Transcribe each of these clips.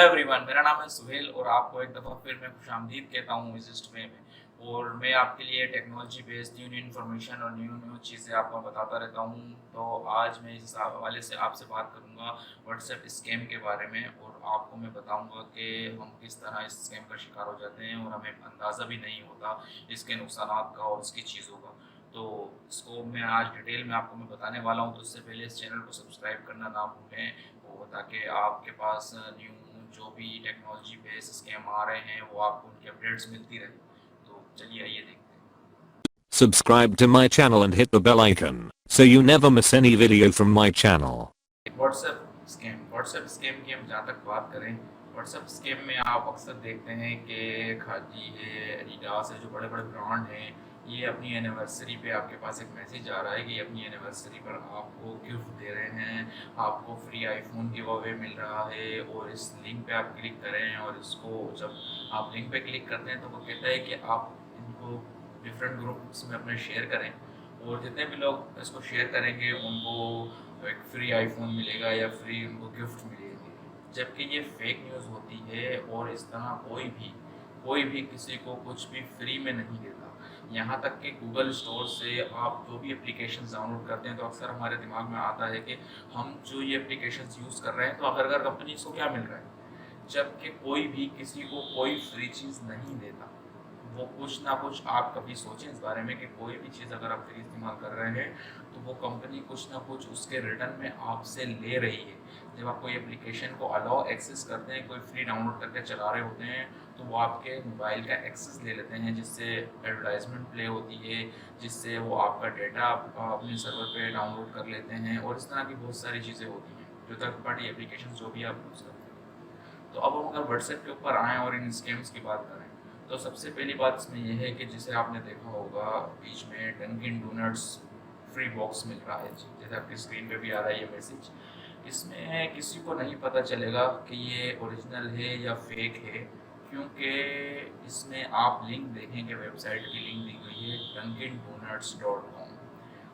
Hello everyone, मेरा नाम है सुहेल और आपको एक दफ़ा फिर मैं खुशामदीद कहता हूँ विजिस्ट वे में। और मैं आपके लिए technology based new new information और न्यू न्यू चीज़ें आपको बताता रहता हूँ। तो आज मैं इस हवाले से आपसे बात करूँगा व्हाट्सएप स्कैम के बारे में, और आपको मैं बताऊँगा कि हम किस तरह इस स्कैम का शिकार हो जाते हैं और हमें अंदाज़ा भी नहीं होता इसके नुकसानात का और इसकी चीज़ों का। तो इसको मैं आज डिटेल में आपको मैं बताने वाला हूँ, तो उससे पहले इस चैनल को सब्सक्राइब करना ना भूलें, वो ताकि आपके पास न्यू जो भी टेक्नोलॉजी बेस्ड स्कैम आ रहे हैं वो आपको उनकी अपडेट्स मिलती रहे। तो चलिए आइए देखते हैं। Subscribe to my channel and hit the bell icon so you never miss any video from my channel. WhatsApp scam की हम जहाँ तक बात करें, व्हाट्सएप स्कैम में आप अक्सर देखते हैं कि खादी है, एडिडास है, जो बड़े बड़े ब्रांड हैं, ये अपनी एनिवर्सरी पे आपके पास एक मैसेज आ रहा है कि अपनी एनिवर्सरी पर आपको गिफ्ट दे रहे हैं, आपको फ्री आईफोन गिव अवे मिल रहा है, और इस लिंक पे आप क्लिक करें। और इसको जब आप लिंक पे क्लिक करते हैं तो वो कहता है कि आप इनको डिफरेंट ग्रुप्स में अपने शेयर करें, और जितने भी लोग इसको शेयर करेंगे उनको एक फ्री आईफोन मिलेगा या फ्री उनको गिफ्ट मिलेगी। जबकि ये फेक न्यूज़ होती है, और इस तरह कोई भी किसी को कुछ भी फ्री में नहीं देता। यहाँ तक कि गूगल स्टोर से आप जो भी एप्लीकेशन डाउनलोड करते हैं तो अक्सर हमारे दिमाग में आता है कि हम जो ये एप्लीकेशन यूज़ कर रहे हैं तो अगर कंपनी को क्या मिल रहा है, जबकि कोई भी किसी को कोई फ्री चीज़ नहीं देता। वो कुछ ना कुछ, आप कभी सोचें इस बारे में कि कोई भी चीज़ अगर आप फ्री इस्तेमाल कर रहे हैं तो वो कंपनी कुछ ना कुछ उसके रिटर्न में आपसे ले रही है। जब आप कोई एप्लीकेशन को अलाउ एक्सेस करते हैं, कोई फ्री डाउनलोड करके चला रहे होते हैं, तो वो आपके मोबाइल का एक्सेस ले लेते हैं, जिससे एडवर्टाइजमेंट प्ले होती है, जिससे वो आपका डेटा अपने सर्वर पे डाउनलोड कर लेते हैं, और इस तरह की बहुत सारी चीज़ें होती हैं जो थर्ड पार्टी एप्लीकेशन जो भी आप यूज़ करते हैं। तो अब हम अगर व्हाट्सएप के ऊपर आएँ और इन स्कैम्स की बात करें, तो सबसे पहली बात इसमें यह है कि जिसे आपने देखा होगा बीच में डंकिन डोनट्स फ्री बॉक्स मिल रहा है, जैसे आपकी स्क्रीन पे भी आ रहा है ये मैसेज। इसमें किसी को नहीं पता चलेगा कि ये ओरिजिनल है या फेक है, क्योंकि इसमें आप लिंक देखेंगे, वेबसाइट की लिंक दी हुई है dunkindonuts.com।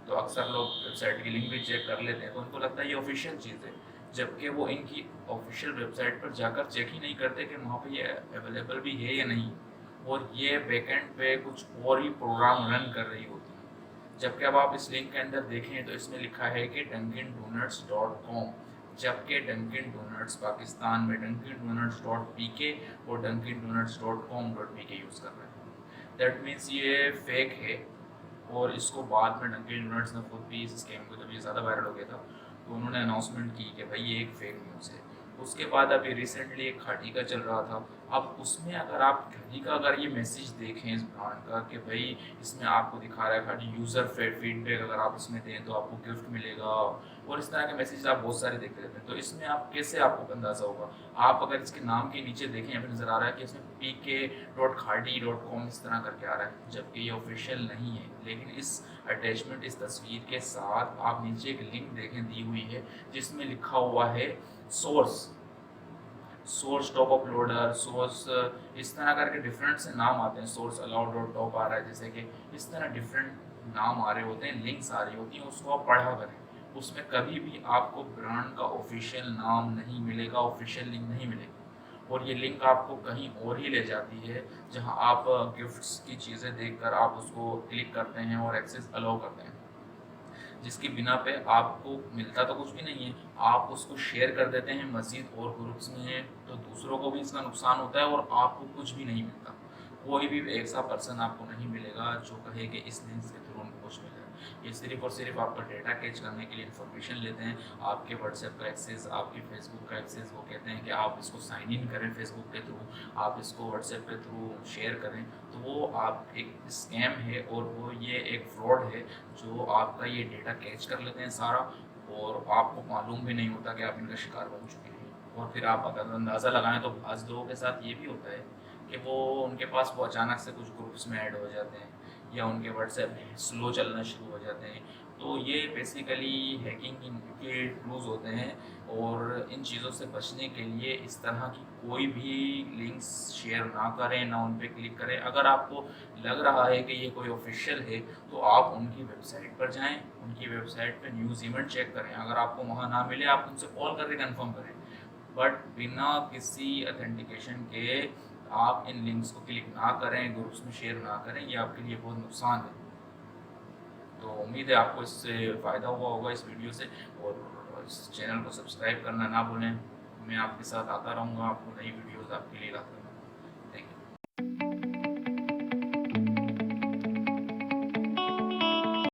तो अक्सर लोग वेबसाइट की लिंक भी चेक कर लेते हैं तो उनको लगता है ये ऑफिशियल चीज़ है, जबकि वो इनकी ऑफिशियल वेबसाइट पर जाकर चेक ही नहीं करते कि वहाँ पे ये अवेलेबल भी है या नहीं, और ये बैकएंड पे कुछ और ही प्रोग्राम रन कर रही होती है। जबकि अब आप इस लिंक के अंदर देखें तो इसमें लिखा है कि dunkindonuts.com, जबकि डंकिन डोनट्स पाकिस्तान में dunkindonuts.pk और dunkindonuts.com.pk यूज़ कर रहे हैं। दैट मीन्स ये फेक है। और इसको बाद में डंकिन डोनट्स ने खुद भी इस स्कैम को, जब ये ज़्यादा वायरल हो गया था, तो उन्होंने अनाउंसमेंट की कि भाई ये एक फेक न्यूज़ है। उसके बाद अभी रिसेंटली एक खाटी का चल रहा था। अब उसमें अगर आप खाटी का अगर ये मैसेज देखें इस ब्रांड का कि भाई इसमें आपको दिखा रहा है खाटी यूज़र फीडबैक, अगर आप इसमें दें तो आपको गिफ्ट मिलेगा, और इस तरह के मैसेज आप बहुत सारे देखते रहते हैं। तो इसमें आप कैसे, आपको अंदाज़ा होगा, आप अगर इसके नाम के नीचे देखें यहाँ पे नज़र आ रहा है कि इसमें pk.खाटी.com इस तरह करके आ रहा है, जबकि ये ऑफिशियल नहीं है। लेकिन इस अटैचमेंट, इस तस्वीर के साथ आप नीचे एक लिंक देखें दी हुई है जिसमें लिखा हुआ है सोर्स टॉप अपलोडर, सोर्स, इस तरह करके डिफरेंट से नाम आते हैं। सोर्स अलाउड डॉट टॉप आ रहा है, जैसे कि इस तरह डिफरेंट नाम आ रहे होते हैं, लिंक्स आ रही होती हैं, उसको आप पढ़ा करें। उसमें कभी भी आपको ब्रांड का ऑफिशियल नाम नहीं मिलेगा, ऑफिशियल लिंक नहीं मिलेगी, और ये लिंक आपको कहीं और ही ले जाती है जहां आप गिफ्ट्स की चीज़ें देखकर आप उसको क्लिक करते हैं और एक्सेस अलाउ करते हैं, जिसकी बिना पे आपको मिलता तो कुछ भी नहीं है, आप उसको शेयर कर देते हैं मज़ीद और ग्रुप्स में, तो दूसरों को भी इसका नुकसान होता है और आपको कुछ भी नहीं मिलता। कोई भी ऐसा पर्सन आपको नहीं मिलेगा जो कहे कि इस लिंक के थ्रू उनको कुछ मिला है। ये सिर्फ़ और सिर्फ आपका डेटा कैच करने के लिए इन्फॉर्मेशन लेते हैं, आपके व्हाट्सएप का एक्सेस, आपकी फेसबुक का एक्सेस। वो कहते हैं कि आप इसको साइन इन करें फेसबुक के थ्रू, आप इसको व्हाट्सएप के थ्रू शेयर करें, तो वो आप एक स्कैम है, और वो ये एक फ्रॉड है जो आपका ये डेटा कैच कर लेते हैं सारा, और आपको मालूम भी नहीं होता कि आप इनका शिकार बन चुके हैं। और फिर आप अगर अंदाज़ा लगाएं तो बाज़ लोगों के साथ ये भी होता है कि वो, उनके पास वो अचानक से कुछ ग्रुप्स में ऐड हो जाते हैं, या उनके व्हाट्सएप स्लो चलना शुरू हो जाते हैं। तो ये बेसिकली हैकिंग के टूल्स होते हैं, और इन चीज़ों से बचने के लिए इस तरह की कोई भी लिंक्स शेयर ना करें, ना उन पे क्लिक करें। अगर आपको लग रहा है कि ये कोई ऑफिशियल है तो आप उनकी वेबसाइट पर जाएं, उनकी वेबसाइट पे न्यूज़ इवेंट चेक करें। अगर आपको वहाँ ना मिले, आप उनसे कॉल करके कंफर्म करें। بٹ بنا کسی اتھینٹیکیشن کے آپ ان لنکس کو کلک نہ کریں، گروپس میں شیئر نہ کریں، یہ آپ کے لیے بہت نقصان ہے۔ تو امید ہے آپ کو اس سے فائدہ ہوا ہوگا اس ویڈیو سے، اور اس چینل کو سبسکرائب کرنا نہ بھولیں۔ میں آپ کے ساتھ آتا رہوں گا، آپ کو نئی ویڈیوز آپ کے لیے لاتا رہوں گا۔